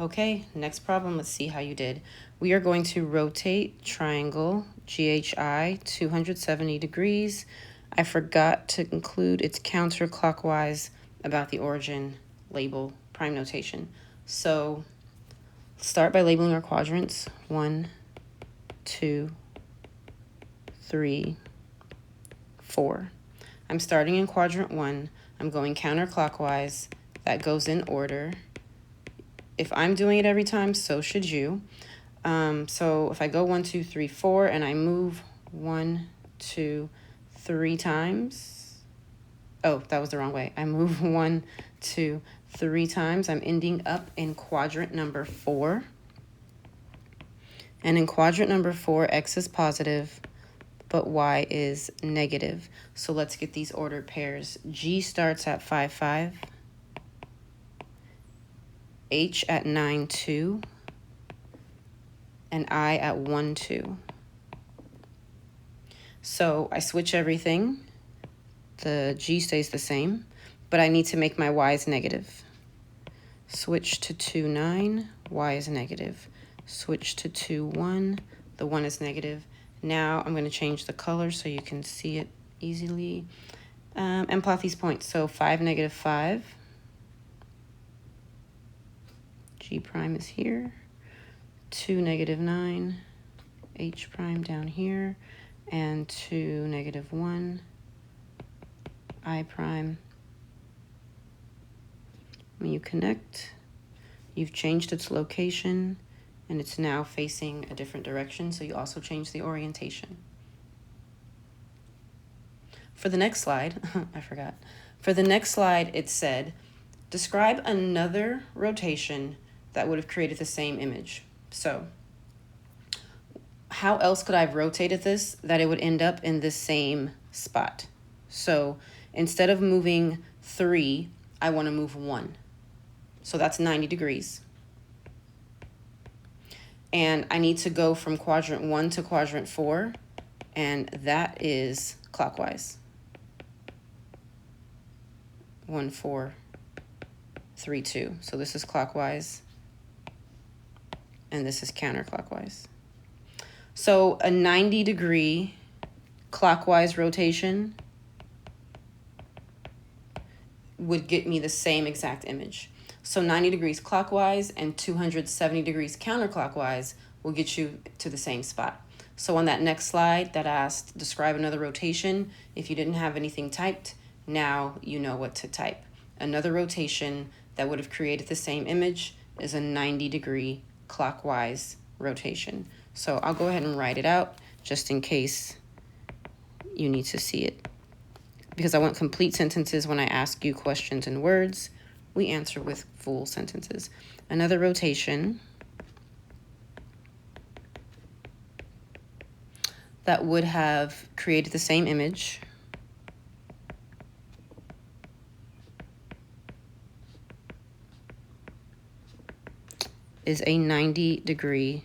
Okay, next problem. Let's see how you did. We are going to rotate triangle GHI 270 degrees. I forgot to include its counterclockwise about the origin label prime notation. So start by labeling our quadrants. 1, 2, 3, 4. I'm starting in quadrant 1. I'm going counterclockwise. That goes in order. If I'm doing it every time, so should you. So if I go 1, 2, 3, 4, and I move 1, 2, 3 times. Oh, that was the wrong way. I move 1, 2, 3 times. I'm ending up in quadrant number 4. And in quadrant number 4, x is positive, but y is negative. So let's get these ordered pairs. G starts at 5, 5. H at 9, 2. And I at 1, 2. So I switch everything. The G stays the same, but I need to make my y's negative. Switch to 2, 9, y is negative. Switch to 2, 1, the 1 is negative. Now I'm going to change the color so you can see it easily. And plot these points. So 5, negative 5. G prime is here. 2, negative 9. H prime down here. And 2, negative 1. I prime. When you connect, you've changed its location, and it's now facing a different direction, so you also change the orientation. For the next slide, I forgot. For the next slide, it said, describe another rotation that would have created the same image. So how else could I have rotated this that it would end up in the same spot? So instead of moving 3, I want to move 1. So that's 90 degrees. And I need to go from quadrant 1 to quadrant 4, and that is clockwise. 1, 4, 3, 2. So this is clockwise, and this is counterclockwise. So a 90-degree clockwise rotation would get me the same exact image. So 90 degrees clockwise and 270 degrees counterclockwise will get you to the same spot. So on that next slide that asked, describe another rotation, if you didn't have anything typed, now you know what to type. Another rotation that would have created the same image is a 90-degree clockwise rotation. So I'll go ahead and write it out just in case you need to see it. Because I want complete sentences when I ask you questions in words, we answer with full sentences. Another rotation that would have created the same image is a 90-degree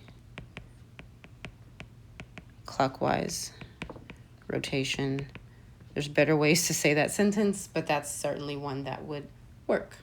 clockwise rotation. There's better ways to say that sentence, but that's certainly one that would work.